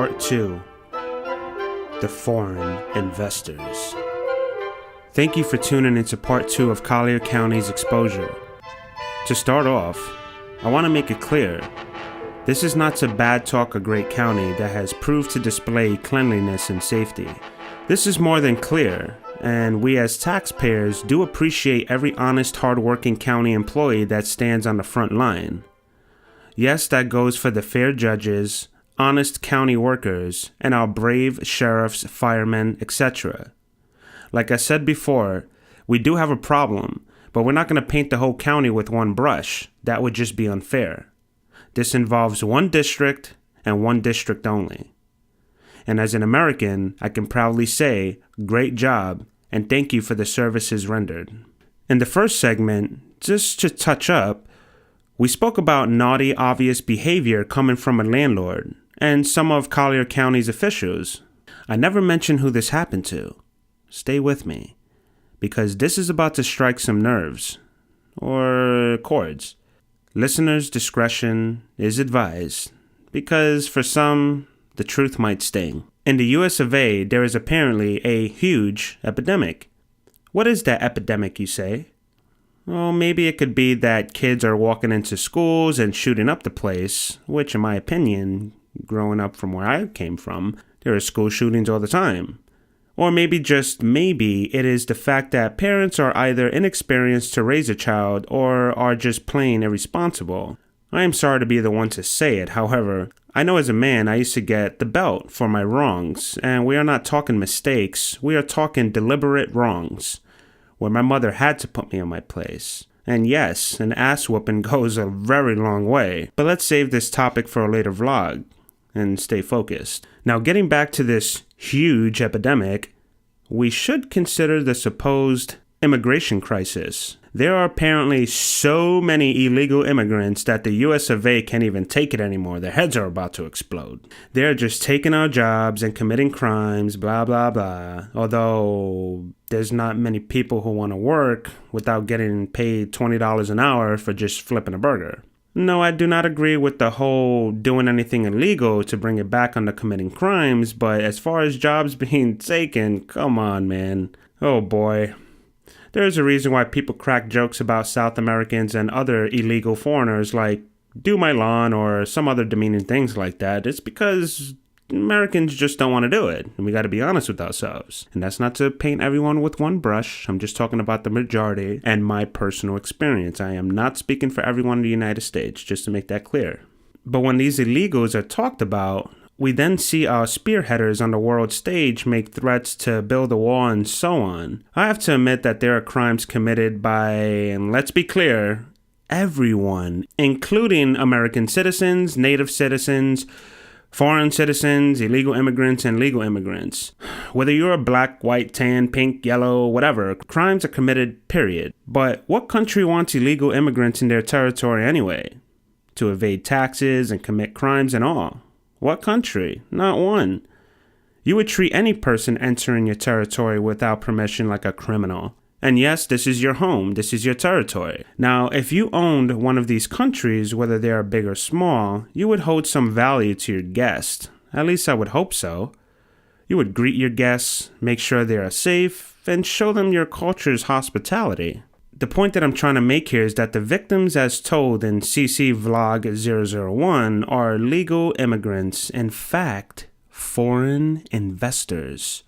Part 2. The Foreign Investors. Thank you for tuning into Part 2 of Collier County's exposure. To start off, I want to make it clear, this is not to bad talk a great county that has proved to display cleanliness and safety. This is more than clear, and we as taxpayers do appreciate every honest, hard-working county employee that stands on the front line. Yes, that goes for the fair judges, honest county workers, and our brave sheriffs, firemen, etc. Like I said before, we do have a problem, but we're not going to paint the whole county with one brush. That would just be unfair. This involves one district and one district only. And as an American, I can proudly say, great job, and thank you for the services rendered. In the first segment, just to touch up, we spoke about naughty, obvious behavior coming from a landlord and some of Collier County's officials. I never mentioned who this happened to. Stay with me, because this is about to strike some nerves, or chords. Listeners' discretion is advised, because for some, the truth might sting. In the US of A, there is apparently a huge epidemic. What is that epidemic, you say? Well, maybe it could be that kids are walking into schools and shooting up the place, which in my opinion, growing up from where I came from, there are school shootings all the time. Or maybe just maybe it is the fact that parents are either inexperienced to raise a child or are just plain irresponsible. I am sorry to be the one to say it, however, I know as a man I used to get the belt for my wrongs, and we are not talking mistakes, we are talking deliberate wrongs, where my mother had to put me in my place. And yes, an ass whooping goes a very long way, but let's save this topic for a later vlog and stay focused. Now, getting back to this huge epidemic, we should consider the supposed immigration crisis. There are apparently so many illegal immigrants that the US of A can't even take it anymore. Their heads are about to explode. They're just taking our jobs and committing crimes, blah, blah, blah. Although there's not many people who want to work without getting paid $20 an hour for just flipping a burger. No, I do not agree with the whole doing anything illegal to bring it back on the committing crimes, but as far as jobs being taken, come on, man. Oh boy. There's a reason why people crack jokes about South Americans and other illegal foreigners like do my lawn or some other demeaning things like that. It's because Americans just don't want to do it, and we got to be honest with ourselves. And that's not to paint everyone with one brush. I'm just talking about the majority and my personal experience. I am not speaking for everyone in the United States, just to make that clear. But when these illegals are talked about, we then see our spearheaders on the world stage make threats to build a wall and so on. I have to admit that there are crimes committed by, and let's be clear, everyone, including American citizens, native citizens, foreign citizens, illegal immigrants, and legal immigrants. Whether you're a black, white, tan, pink, yellow, whatever, crimes are committed, period. But what country wants illegal immigrants in their territory anyway? To evade taxes and commit crimes and all. What country? Not one. You would treat any person entering your territory without permission like a criminal. And yes, this is your home. This is your territory. Now, if you owned one of these countries, whether they are big or small, you would hold some value to your guest. At least I would hope so. You would greet your guests, make sure they are safe, and show them your culture's hospitality. The point that I'm trying to make here is that the victims as told in CC Vlog 001 are legal immigrants, in fact, foreign investors,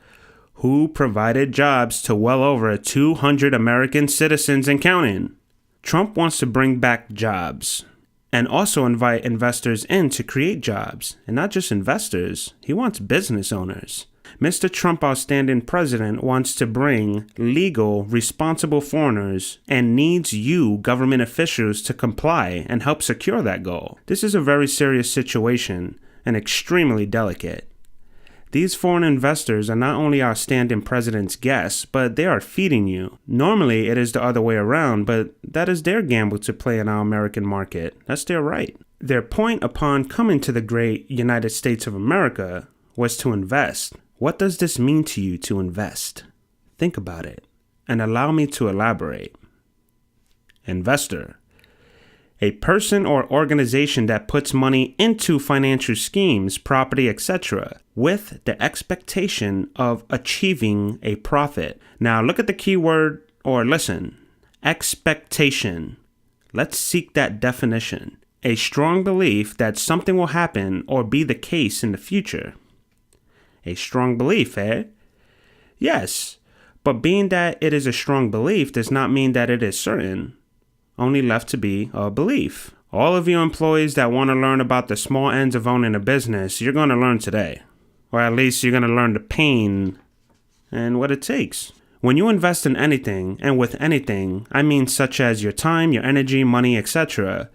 who provided jobs to well over 200 American citizens and counting. Trump wants to bring back jobs and also invite investors in to create jobs. And not just investors, he wants business owners. Mr. Trump, our standing president, wants to bring legal, responsible foreigners and needs you, government officials, to comply and help secure that goal. This is a very serious situation and extremely delicate. These foreign investors are not only our standing president's guests, but they are feeding you. Normally, it is the other way around, but that is their gamble to play in our American market. That's their right. Their point upon coming to the great United States of America was to invest. What does this mean to you to invest? Think about it, and allow me to elaborate. Investor. A person or organization that puts money into financial schemes, property, etc., with the expectation of achieving a profit. Now look at the keyword, or listen, expectation. Let's seek that definition. A strong belief that something will happen or be the case in the future. A strong belief, eh? Yes, but being that it is a strong belief does not mean that it is certain. Only left to be a belief. All of you employees that want to learn about the small ends of owning a business, you're going to learn today. Or at least you're going to learn the pain and what it takes. When you invest in anything, and with anything, I mean such as your time, your energy, money, etc.,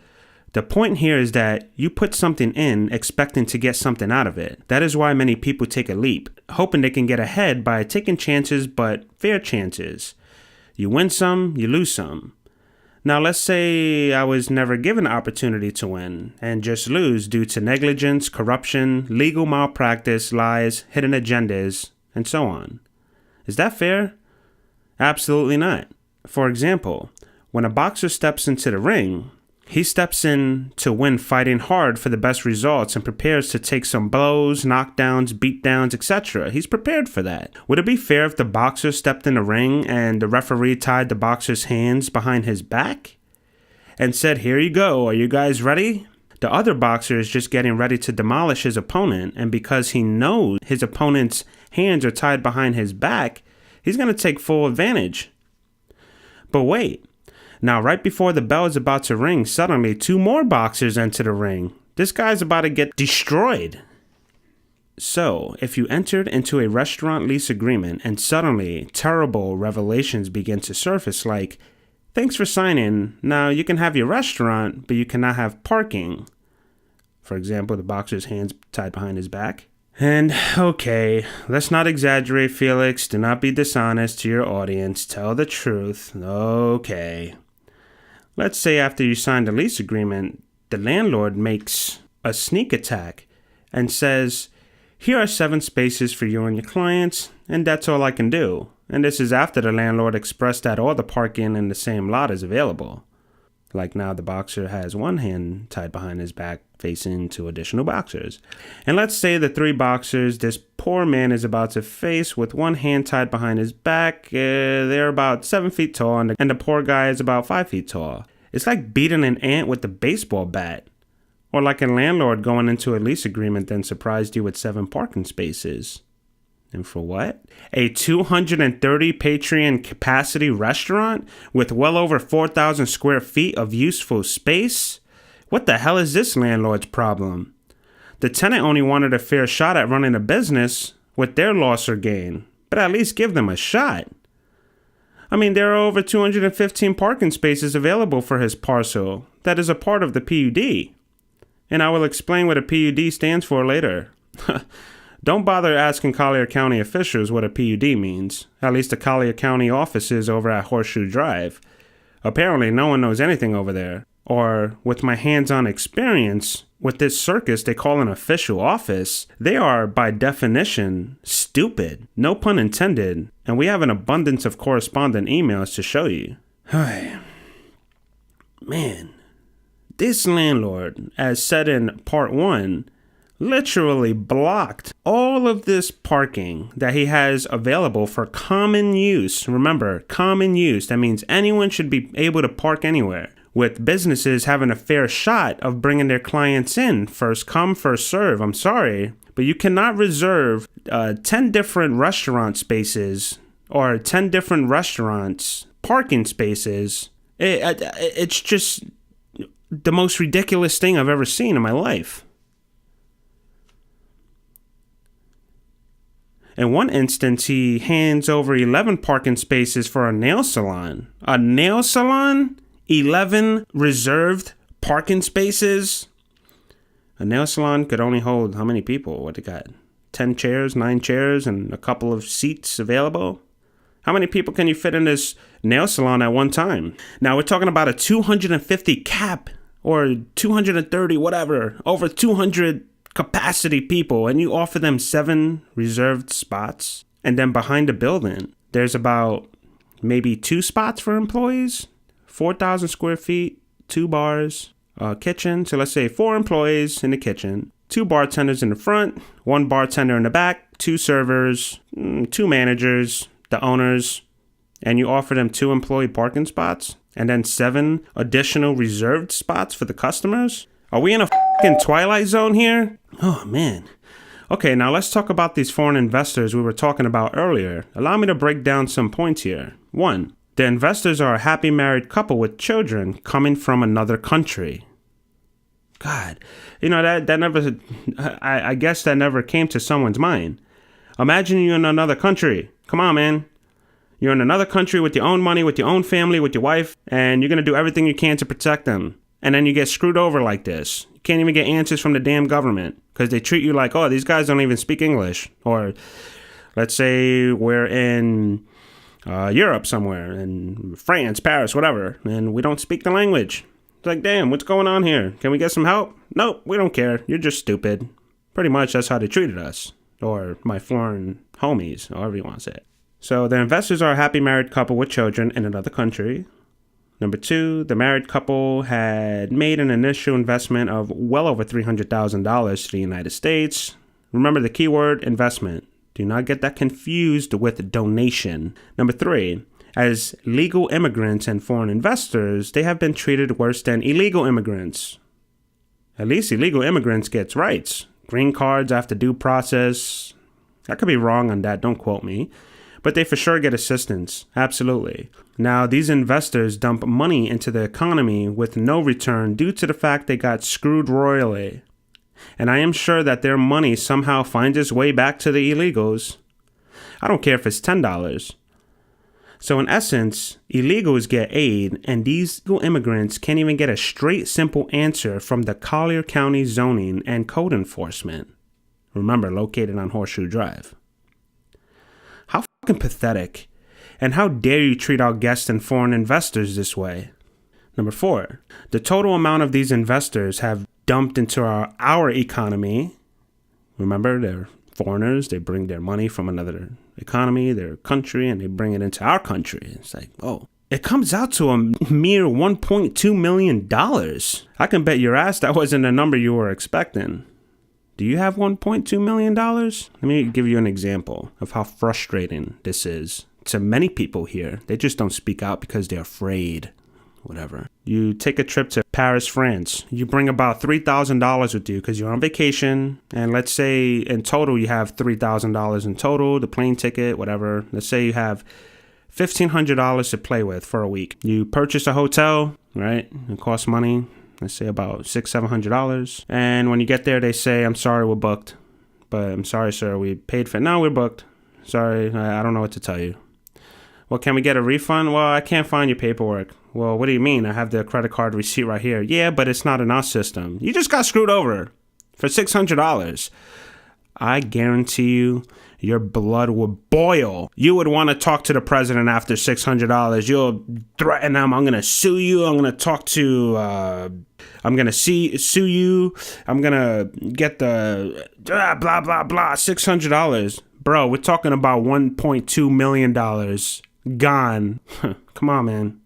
the point here is that you put something in expecting to get something out of it. That is why many people take a leap, hoping they can get ahead by taking chances, but fair chances. You win some, you lose some. Now, let's say I was never given the opportunity to win and just lose due to negligence, corruption, legal malpractice, lies, hidden agendas, and so on. Is that fair? Absolutely not. For example, when a boxer steps into the ring, he steps in to win fighting hard for the best results and prepares to take some blows, knockdowns, beatdowns, etc. He's prepared for that. Would it be fair if the boxer stepped in the ring and the referee tied the boxer's hands behind his back and said, "Here you go, are you guys ready?" The other boxer is just getting ready to demolish his opponent, and because he knows his opponent's hands are tied behind his back, he's going to take full advantage. But wait. Now, right before the bell is about to ring, suddenly 2 more boxers enter the ring. This guy's about to get destroyed. So, if you entered into a restaurant lease agreement and suddenly terrible revelations begin to surface like, "Thanks for signing. Now you can have your restaurant, but you cannot have parking." For example, the boxer's hands tied behind his back. And, okay, let's not exaggerate, Felix. Do not be dishonest to your audience. Tell the truth. Okay. Let's say after you sign the lease agreement, the landlord makes a sneak attack and says, "Here are 7 spaces for you and your clients, and that's all I can do." And this is after the landlord expressed that all the parking in the same lot is available. Like now the boxer has one hand tied behind his back facing 2 additional boxers. And let's say the 3 boxers this poor man is about to face with one hand tied behind his back, they're about 7 feet tall and the poor guy is about 5 feet tall. It's like beating an ant with a baseball bat. Or like a landlord going into a lease agreement then surprised you with 7 parking spaces. And for what? A 230 Patreon capacity restaurant with well over 4,000 square feet of useful space? What the hell is this landlord's problem? The tenant only wanted a fair shot at running a business with their loss or gain, but at least give them a shot. I mean, there are over 215 parking spaces available for his parcel that is a part of the PUD. And I will explain what a PUD stands for later. Don't bother asking Collier County officials what a PUD means, at least the Collier County offices over at Horseshoe Drive. Apparently no one knows anything over there. Or, with my hands-on experience, with this circus they call an official office, they are, by definition, stupid. No pun intended. And we have an abundance of correspondent emails to show you. Man, this landlord, as said in part 1, literally blocked all of this parking that he has available for common use. Remember, common use. That means anyone should be able to park anywhere, with businesses having a fair shot of bringing their clients in. First come, first serve. I'm sorry, but you cannot reserve 10 different restaurant spaces or 10 different restaurants parking spaces. It's just the most ridiculous thing I've ever seen in my life. In one instance, he hands over 11 parking spaces for a nail salon. A nail salon? 11 reserved parking spaces? A nail salon could only hold how many people? What they got? 10 chairs, 9 chairs, and a couple of seats available? How many people can you fit in this nail salon at one time? Now, we're talking about a 250 cap or 230, whatever, over 200 capacity people, and you offer them 7 reserved spots. And then behind the building, there's about maybe 2 spots for employees, 4,000 square feet, 2 bars, a kitchen. So let's say 4 employees in the kitchen, 2 bartenders in the front, 1 bartender in the back, 2 servers, 2 managers, the owners, and you offer them 2 employee parking spots and then 7 additional reserved spots for the customers? Are we in a fucking Twilight Zone here? Oh, man. Okay, now let's talk about these foreign investors we were talking about earlier. Allow me to break down some points here. 1, the investors are a happy married couple with children coming from another country. God, that never, I guess that never came to someone's mind. Imagine you're in another country. Come on, man. You're in another country with your own money, with your own family, with your wife, and you're going to do everything you can to protect them. And then you get screwed over like this. You can't even get answers from the damn government because they treat you like, oh, these guys don't even speak English. Or let's say we're in Europe somewhere, in France, Paris, whatever, and we don't speak the language. It's like, damn, what's going on here? Can we get some help? Nope, we don't care. You're just stupid. Pretty much that's how they treated us. Or my foreign homies, however you want to say it. So the investors are a happy married couple with children in another country. Number 2, the married couple had made an initial investment of well over $300,000 to the United States. Remember the keyword investment. Do not get that confused with donation. Number 3, as legal immigrants and foreign investors, they have been treated worse than illegal immigrants. At least illegal immigrants get rights. Green cards after due process. I could be wrong on that, don't quote me. But they for sure get assistance. Absolutely. Now, these investors dump money into the economy with no return due to the fact they got screwed royally. And I am sure that their money somehow finds its way back to the illegals. I don't care if it's $10. So in essence, illegals get aid, and these illegal immigrants can't even get a straight, simple answer from the Collier County zoning and code enforcement. Remember, located on Horseshoe Drive. How fucking pathetic. And how dare you treat our guests and foreign investors this way? Number 4, the total amount of these investors have dumped into our economy. Remember, they're foreigners. They bring their money from another economy, their country, and they bring it into our country. It's like, oh, it comes out to a mere $1.2 million. I can bet your ass that wasn't the number you were expecting. Do you have $1.2 million? Let me give you an example of how frustrating this is to many people here. They just don't speak out because they're afraid. Whatever. You take a trip to Paris, France. You bring about $3,000 with you because you're on vacation. And let's say in total you have $3,000 in total, the plane ticket, whatever. Let's say you have $1,500 to play with for a week. You purchase a hotel, right? It costs money. Let's say about $600-$700. And when you get there, they say, I'm sorry, we're booked. But I'm sorry, sir, we paid for it. No, we're booked. Sorry, I don't know what to tell you. Well, can we get a refund? Well, I can't find your paperwork. Well, what do you mean? I have the credit card receipt right here. Yeah, but it's not in our system. You just got screwed over for $600. I guarantee you, your blood would boil. You would want to talk to the president after $600. You'll threaten them. I'm going to sue you. I'm going to talk to, I'm going to sue you. I'm going to get the blah, blah, blah, $600. Bro, we're talking about $1.2 million gone. Come on, man.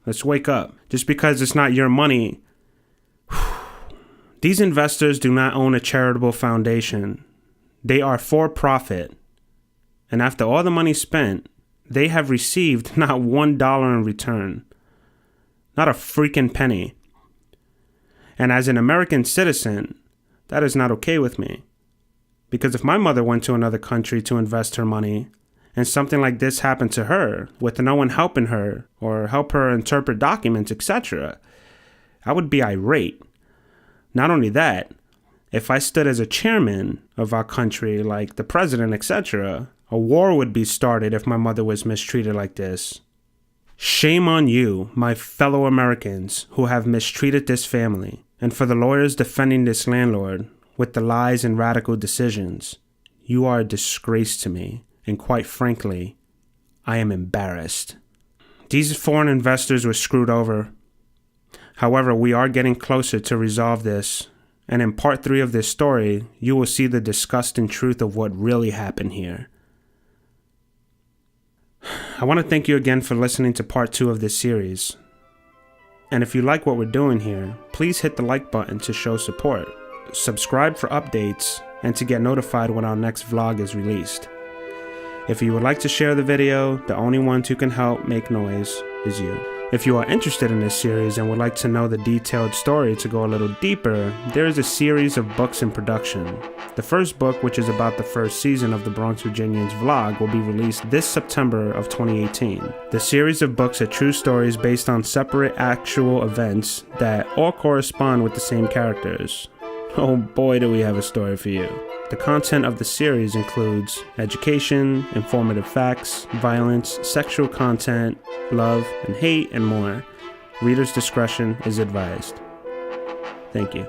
Let's wake up. Just because it's not your money. These investors do not own a charitable foundation. They are for profit. And after all the money spent, they have received not $1 in return. Not a freaking penny. And as an American citizen, that is not okay with me. Because if my mother went to another country to invest her money, and something like this happened to her, with no one helping her, or help her interpret documents, etc., I would be irate. Not only that, if I stood as a chairman of our country, like the president, etc., a war would be started if my mother was mistreated like this. Shame on you, my fellow Americans, who have mistreated this family, and for the lawyers defending this landlord with the lies and radical decisions. You are a disgrace to me, and quite frankly, I am embarrassed. These foreign investors were screwed over. However, we are getting closer to resolve this, and in part 3 of this story, you will see the disgusting truth of what really happened here. I want to thank you again for listening to part 2 of this series. And if you like what we're doing here, please hit the like button to show support, subscribe for updates, and to get notified when our next vlog is released. If you would like to share the video, the only ones who can help make noise is you. If you are interested in this series and would like to know the detailed story to go a little deeper, there is a series of books in production. The first book, which is about the first season of the Bronx Virginians vlog, will be released this September of 2018. The series of books are true stories based on separate actual events that all correspond with the same characters. Oh boy, do we have a story for you. The content of the series includes education, informative facts, violence, sexual content, love and hate, and more. Reader's discretion is advised. Thank you.